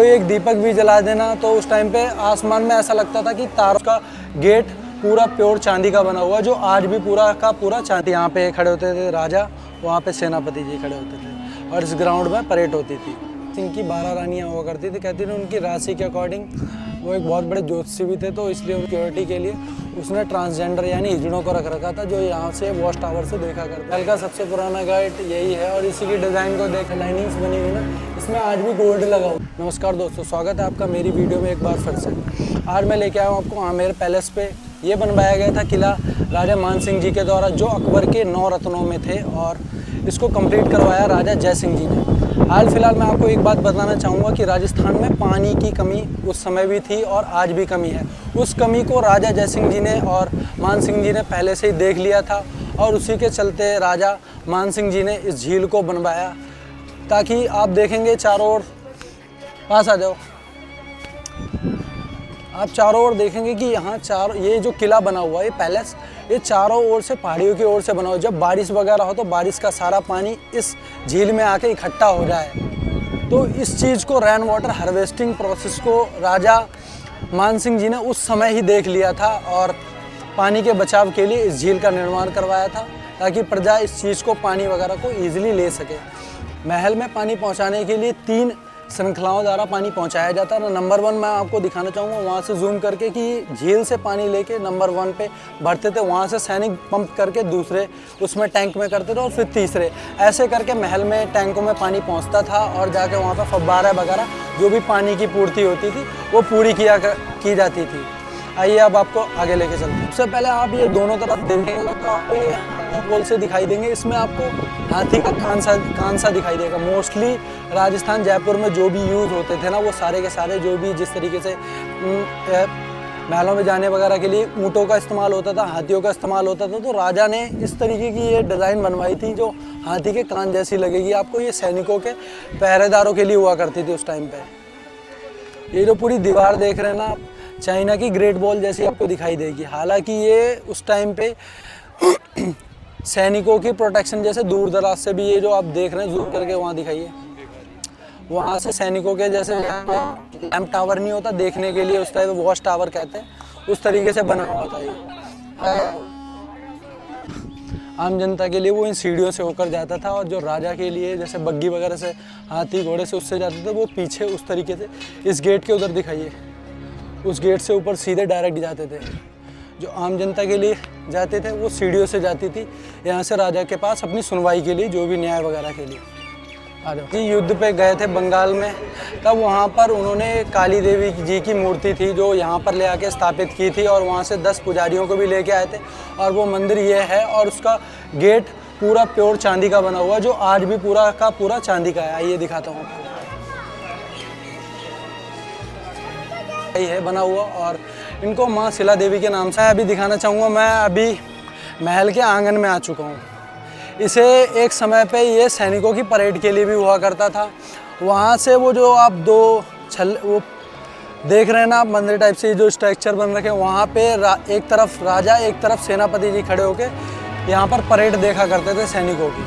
कोई एक दीपक भी जला देना तो उस टाइम पे आसमान में ऐसा लगता था कि तारों का गेट पूरा प्योर चांदी का बना हुआ, जो आज भी पूरा का पूरा चांदी। यहाँ पे खड़े होते थे राजा, वहाँ पे सेनापति जी खड़े होते थे और इस ग्राउंड में परेड होती थी। सिंह की 12 रानियाँ हुआ करती थी। कहती थी उनकी राशि के अकॉर्डिंग वो एक बहुत बड़े ज्योतिषी भी थे, तो इसलिए सिक्योरिटी के लिए उसने ट्रांसजेंडर यानी हिजड़ों को रख रखा था, जो यहाँ से वॉच टावर से देखा करता। महल का सबसे पुराना गेट यही है और इसी की डिज़ाइन को देख लाइनिंग्स बनी हुई ना, इसमें आज भी गोल्ड लगा हुआ। नमस्कार दोस्तों, स्वागत है आपका मेरी वीडियो में एक बार फिर से। आज मैं लेके आया हूँ आपको आमेर पैलेस पे। ये बनवाया गया था किला राजा मान सिंह जी के द्वारा, जो अकबर के 9 रत्नों में थे, और इसको कंप्लीट करवाया राजा जय सिंह जी ने। हाल फिलहाल मैं आपको एक बात बताना चाहूँगा कि राजस्थान में पानी की कमी उस समय भी थी और आज भी कमी है। उस कमी को राजा जय सिंह जी ने और मान सिंह जी ने पहले से ही देख लिया था और उसी के चलते राजा मान सिंह जी ने इस झील को बनवाया, ताकि आप देखेंगे चारों ओर, पास आ जाओ, आप चारों ओर देखेंगे कि यहाँ ये जो किला बना हुआ है, ये पैलेस, ये चारों ओर से पहाड़ियों की ओर से बना हुआ। जब बारिश वगैरह हो तो बारिश का सारा पानी इस झील में आके इकट्ठा हो जाए, तो इस चीज़ को रेन वाटर हार्वेस्टिंग प्रोसेस को राजा मान सिंह जी ने उस समय ही देख लिया था और पानी के बचाव के लिए इस झील का निर्माण करवाया था, ताकि प्रजा इस चीज़ को, पानी वगैरह को ईजिली ले सके। महल में पानी पहुँचाने के लिए 3 श्रृंखलाओं द्वारा पानी पहुंचाया जाता है। नंबर 1 मैं आपको दिखाना चाहूँगा वहाँ से जूम करके कि झील से पानी लेके नंबर 1 पे भरते थे, वहाँ से सैनिक पंप करके दूसरे उसमें टैंक में करते थे और फिर तीसरे, ऐसे करके महल में टैंकों में पानी पहुँचता था और जाके वहाँ पर फव्वारा वगैरह जो भी पानी की पूर्ति होती थी वो पूरी की जाती थी। आइए अब आपको आगे लेके चलते हैं। सबसे पहले आप ये दोनों तरफ देखेंगे तो आपको ये गोल से दिखाई देंगे, इसमें आपको हाथी का कान सा दिखाई देगा। मोस्टली राजस्थान जयपुर में जो भी यूज़ होते थे ना, वो सारे के सारे जो भी जिस तरीके से महलों में जाने वगैरह के लिए ऊँटों का इस्तेमाल होता था, हाथियों का इस्तेमाल होता था, तो राजा ने इस तरीके की ये डिज़ाइन बनवाई थी जो हाथी के कान जैसी लगेगी आपको। ये सैनिकों के पहरेदारों के लिए हुआ करती थी उस टाइम पर। ये जो पूरी दीवार देख रहे हैं ना आप, चाइना की ग्रेट वॉल जैसी आपको दिखाई देगी। हालांकि ये उस टाइम पे सैनिकों की प्रोटेक्शन, जैसे दूर दराज से भी ये जो आप देख रहे हैं, जूम करके वहाँ दिखाइए, वहाँ से सैनिकों के जैसे लैम्प टावर नहीं होता देखने के लिए, उस टाइप वॉच टावर कहते हैं, उस तरीके से बना हुआ था ये। आम जनता के लिए वो इन सीढ़ियों से होकर जाता था, और जो राजा के लिए जैसे बग्गी वगैरह से, हाथी घोड़े से उससे जाते थे, वो पीछे उस तरीके से इस गेट के उधर दिखाइए, उस गेट से ऊपर सीधे डायरेक्ट जाते थे। जो आम जनता के लिए जाते थे वो सीढ़ियों से जाती थी यहाँ से राजा के पास अपनी सुनवाई के लिए, जो भी न्याय वगैरह के लिए। आ जाओ। युद्ध पे गए थे बंगाल में, तब वहाँ पर उन्होंने काली देवी जी की मूर्ति थी जो यहाँ पर ले आके स्थापित की थी, और वहाँ से 10 पुजारियों को भी लेके आए थे, और वो मंदिर ये है, और उसका गेट पूरा प्योर चांदी का बना हुआ, जो आज भी पूरा का पूरा चांदी का है। आइए दिखाता हूँ आपको, है बना हुआ, और इनको माँ शिला देवी के नाम से अभी दिखाना चाहूँगा। मैं अभी महल के आंगन में आ चुका हूँ। इसे एक समय पे ये सैनिकों की परेड के लिए भी हुआ करता था। वहाँ से वो जो आप वो देख रहे हैं ना, मंदिर टाइप से जो स्ट्रक्चर बन रखे हैं, वहाँ पे एक तरफ राजा, एक तरफ सेनापति जी खड़े होके यहाँ पर परेड देखा करते थे सैनिकों की।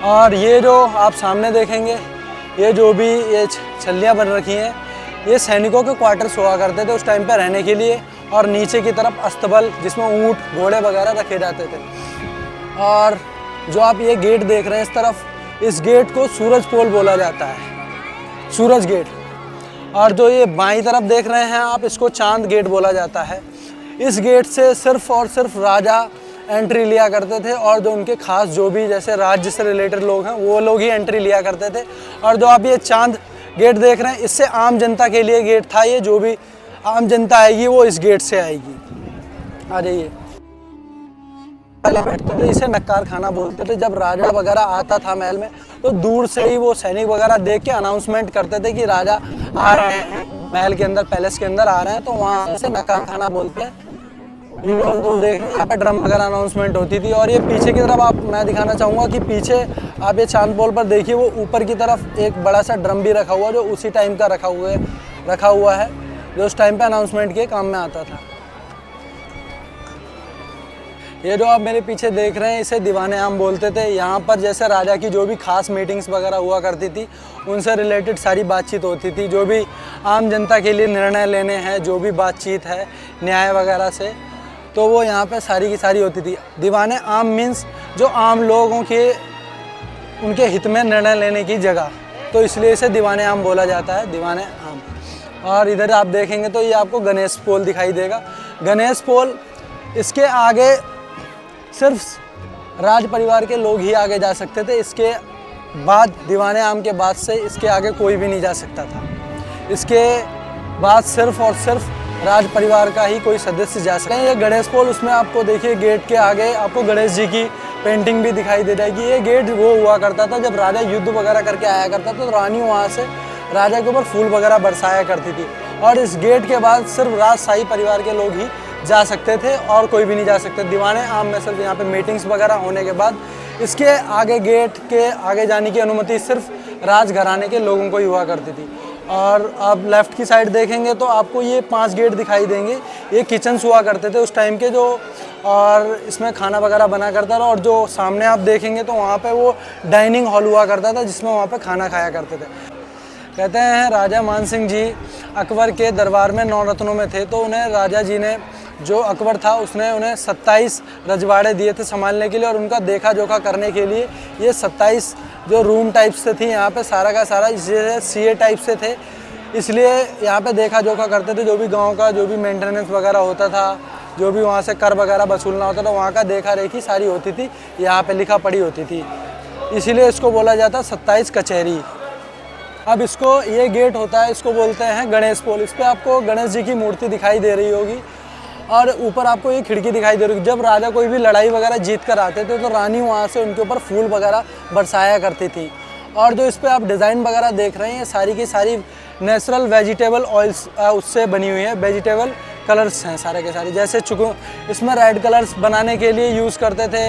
और ये जो आप सामने देखेंगे, ये जो भी ये छल्लियाँ बन रखी हैं, ये सैनिकों के क्वार्टर्स हुआ करते थे उस टाइम पे रहने के लिए, और नीचे की तरफ अस्तबल जिसमें ऊँट घोड़े वगैरह रखे जाते थे। और जो आप ये गेट देख रहे हैं इस तरफ, इस गेट को सूरज पोल बोला जाता है, सूरज गेट। और जो ये बाईं तरफ देख रहे हैं आप, इसको चांद गेट बोला जाता है। इस गेट से सिर्फ और सिर्फ राजा एंट्री लिया करते थे, और जो उनके खास जो भी जैसे राज्य से रिलेटेड लोग हैं वो लोग ही एंट्री लिया करते थे। और जो आप ये चांद गेट देख रहे हैं, इससे आम जनता के लिए गेट था। ये जो भी आम जनता आएगी वो इस गेट से आएगी। आ जाइए। पहले बैठते थे, इसे नक्कार खाना बोलते थे। जब राजा वगैरह आता था महल में, तो दूर से ही वो सैनिक वगैरह देख के अनाउंसमेंट करते थे कि राजा आ रहे हैं, महल के अंदर, पैलेस के अंदर आ रहे हैं, तो वहाँ से नक्कार खाना बोलते हैं। यहाँ पे ड्रम वगैरह अनाउंसमेंट होती थी। और ये पीछे की तरफ मैं दिखाना चाहूँगा कि पीछे आप ये चांद पोल पर देखिए, वो ऊपर की तरफ एक बड़ा सा ड्रम भी रखा हुआ, जो उसी टाइम का रखा हुआ है, जो उस टाइम पे अनाउंसमेंट के काम में आता था। ये जो आप मेरे पीछे देख रहे हैं इसे दीवाने आम बोलते थे। यहाँ पर जैसे राजा की जो भी खास मीटिंग्स वगैरह हुआ करती थी उनसे रिलेटेड सारी बातचीत होती थी। जो भी आम जनता के लिए निर्णय लेने हैं, जो भी बातचीत है न्याय वगैरह से, तो वो यहाँ पे सारी की सारी होती थी। दीवाने आम मीन्स जो आम लोगों के उनके हित में निर्णय लेने की जगह, तो इसलिए इसे दीवाने आम बोला जाता है, दीवाने आम। और इधर आप देखेंगे तो ये आपको गणेश पोल दिखाई देगा। गणेश पोल, इसके आगे सिर्फ राज परिवार के लोग ही आगे जा सकते थे। इसके बाद दीवाने आम के बाद से इसके आगे कोई भी नहीं जा सकता था। इसके बाद सिर्फ और सिर्फ राज परिवार का ही कोई सदस्य जा सकता है। ये गणेश पोल, उसमें आपको देखिए गेट के आगे आपको गणेश जी की पेंटिंग भी दिखाई दे जाएगी। ये गेट वो हुआ करता था जब राजा युद्ध वगैरह करके आया करता था तो रानी वहाँ से राजा के ऊपर फूल वगैरह बरसाया करती थी। और इस गेट के बाद सिर्फ राजशाही परिवार के लोग ही जा सकते थे और कोई भी नहीं जा सकते। दीवाने आम में सिर्फ यहाँ पे मीटिंग्स वगैरह होने के बाद इसके आगे गेट के आगे जाने की अनुमति सिर्फ राजघराने के लोगों को ही हुआ करती थी। और आप लेफ़्ट की साइड देखेंगे तो आपको ये 5 गेट दिखाई देंगे। ये किचन्स हुआ करते थे उस टाइम के, जो और इसमें खाना वगैरह बना करता था। और जो सामने आप देखेंगे तो वहाँ पे वो डाइनिंग हॉल हुआ करता था जिसमें वहाँ पे खाना खाया करते थे। कहते हैं राजा मानसिंह जी अकबर के दरबार में 9 रत्नों में थे, तो उन्हें राजा जी ने, जो अकबर था उसने उन्हें 27 रजवाड़े दिए थे संभालने के लिए और उनका देखा जोखा करने के लिए। ये 27 जो रूम टाइप से थी यहाँ पे सारा का सारा इसे सीए टाइप से थे, इसलिए यहाँ पे देखा जोखा करते थे। जो भी गांव का जो भी मेंटेनेंस वगैरह होता था, जो भी वहाँ से कर वगैरह वसूलना होता था, वहाँ का देखा रेखी सारी होती थी, यहाँ पे लिखा पढ़ी होती थी, इसीलिए इसको बोला जाता 27 कचहरी। अब इसको, ये गेट होता है, इसको बोलते हैं गणेश पोल। इस पर आपको गणेश जी की मूर्ति दिखाई दे रही होगी और ऊपर आपको ये खिड़की दिखाई दे रही होगी। जब राजा कोई भी लड़ाई वगैरह जीत कर आते थे तो रानी वहाँ से उनके ऊपर फूल वगैरह बरसाया करती थी। और जो इस पर आप डिज़ाइन वगैरह देख रहे हैं ये सारी की सारी नेचुरल वेजिटेबल ऑयल्स उससे बनी हुई है, वेजिटेबल कलर्स हैं सारे के सारे। जैसे इसमें रेड कलर्स बनाने के लिए यूज़ करते थे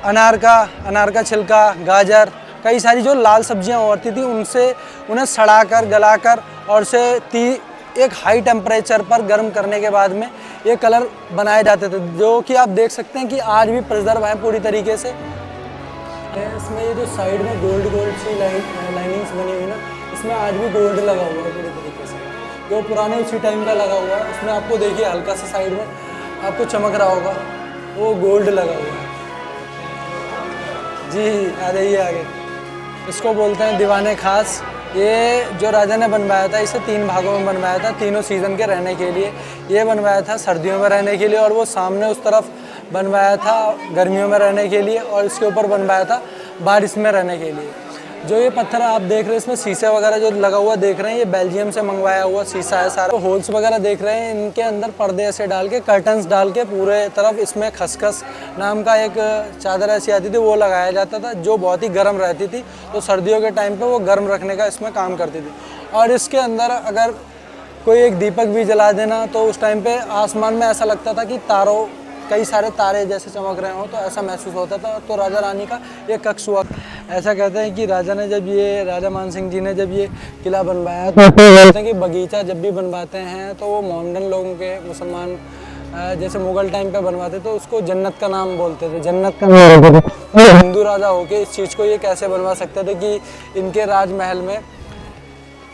अनार का छिलका, गाजर, कई सारी जो लाल सब्जियां होती थी उनसे उन्हें सड़ाकर गलाकर और से एक हाई टेम्परेचर पर गर्म करने के बाद में ये कलर बनाए जाते थे, जो कि आप देख सकते हैं कि आज भी प्रिजर्व है पूरी तरीके से। इसमें ये जो साइड में गोल्ड सी लाइनिंग्स बनी हुई ना, इसमें आज भी गोल्ड लगा हुआ है पूरी तरीके से, जो पुराने उसी टाइम का लगा हुआ है। उसमें आपको देखिए हल्का सा साइड में आपको चमक रहा होगा, वो गोल्ड लगा हुआ है। जी आ जाइए आगे। इसको बोलते हैं दीवाने खास। ये जो राजा ने बनवाया था इसे 3 भागों में बनवाया था, तीनों सीज़न के रहने के लिए। ये बनवाया था सर्दियों में रहने के लिए, और वो सामने उस तरफ बनवाया था गर्मियों में रहने के लिए, और इसके ऊपर बनवाया था बारिश में रहने के लिए। जो ये पत्थर आप देख रहे हैं इसमें शीशे वगैरह जो लगा हुआ देख रहे हैं, ये बेल्जियम से मंगवाया हुआ शीशा है सारा। होल्स वगैरह देख रहे हैं, इनके अंदर पर्दे ऐसे डाल के, कर्टन्स डाल के पूरे तरफ इसमें खसखस नाम का एक चादर ऐसी आती थी वो लगाया जाता था, जो बहुत ही गर्म रहती थी। तो सर्दियों के टाइम पे वो गर्म रखने का इसमें काम करती थी। और इसके अंदर अगर कोई एक दीपक भी जला देना तो उस टाइम पे आसमान में ऐसा लगता था कि कई सारे तारे जैसे चमक रहे हों, तो ऐसा महसूस होता था। तो राजा रानी का ये कक्ष हुआ। ऐसा कहते हैं कि राजा मानसिंह जी ने जब ये किला बनवाया तो कहते हैं कि बगीचा जब भी बनवाते हैं तो वो मोहम्मदन लोगों के, मुसलमान जैसे मुगल टाइम पे बनवाते तो उसको जन्नत का नाम बोलते थे, जन्नत का नाम बोलते थे। हिंदू राजा होके इस चीज़ को ये कैसे बनवा सकते थे कि इनके राजमहल में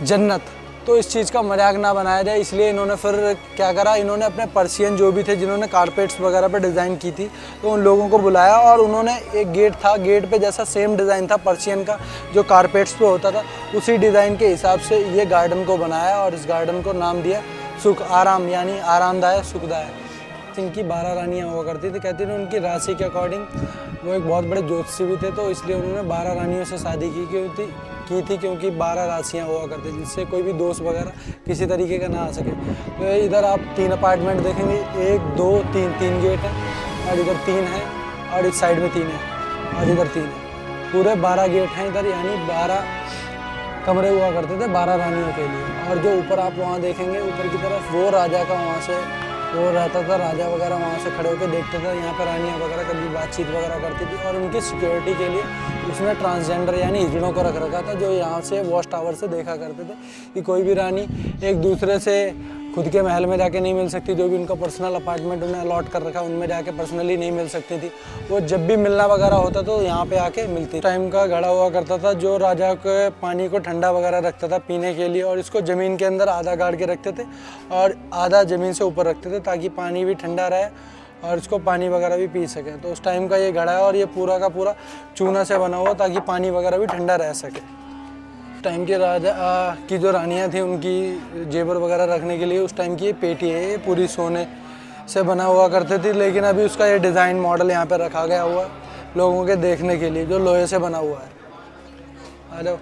जन्नत, तो इस चीज़ का मजाक ना बनाया जाए, इसलिए इन्होंने फिर क्या करा, इन्होंने अपने पर्शियन जो भी थे जिन्होंने कारपेट्स वगैरह पे डिज़ाइन की थी, तो उन लोगों को बुलाया और उन्होंने एक गेट था, गेट पे जैसा सेम डिज़ाइन था पर्शियन का जो कारपेट्स पे होता था, उसी डिज़ाइन के हिसाब से ये गार्डन को बनाया और इस गार्डन को नाम दिया सुख आराम, यानी आरामदायक सुखदायक। इनकी 12 रानियाँ हुआ करती थी। कहती थी उनकी राशि के अकॉर्डिंग वो एक बहुत बड़े ज्योतिषी भी थे, तो इसलिए उन्होंने 12 रानियों से शादी की थी क्योंकि 12 राशियाँ हुआ करती थी, जिससे कोई भी दोष वगैरह किसी तरीके का ना आ सके। तो इधर आप 3 अपार्टमेंट देखेंगे, 1 2 3 गेट है, और इधर 3 है, और इस साइड में 3 है, और इधर 3 है। पूरे 12 गेट हैं इधर, यानी 12 कमरे हुआ करते थे 12 रानियों के लिए। और जो ऊपर आप वहाँ देखेंगे ऊपर की तरफ, वो राजा का वहाँ से वो रहता था, राजा वगैरह वहाँ से खड़े होकर देखते थे। यहाँ पर रानियाँ वगैरह कभी बातचीत वगैरह करती थी, और उनकी सिक्योरिटी के लिए उसने ट्रांसजेंडर यानी हिजड़ों को रख रखा था, जो यहाँ से वॉच टावर से देखा करते थे कि कोई भी रानी एक दूसरे से खुद के महल में जाके नहीं मिल सकती, जो भी उनका पर्सनल अपार्टमेंट उन्हें अलॉट कर रखा उनमें जाके पर्सनली नहीं मिल सकती थी। वो जब भी मिलना वगैरह होता तो यहाँ पे आके मिलती। टाइम का घड़ा हुआ करता था जो राजा के पानी को ठंडा वगैरह रखता था पीने के लिए, और इसको ज़मीन के अंदर आधा गाड़ के रखते थे और आधा ज़मीन से ऊपर रखते थे ताकि पानी भी ठंडा रहे और इसको पानी वगैरह भी पी सकें। तो उस टाइम का ये घड़ा है और ये पूरा का पूरा चूना से बना हुआ ताकि पानी वगैरह भी ठंडा रह सके। टाइम के राजा की जो रानियाँ थी उनकी जेवर वगैरह रखने के लिए उस टाइम की ये पेटी है, ये पूरी सोने से बना हुआ करते थे, लेकिन अभी उसका ये डिज़ाइन मॉडल यहाँ पे रखा गया हुआ लोगों के देखने के लिए जो लोहे से बना हुआ है। हेलो।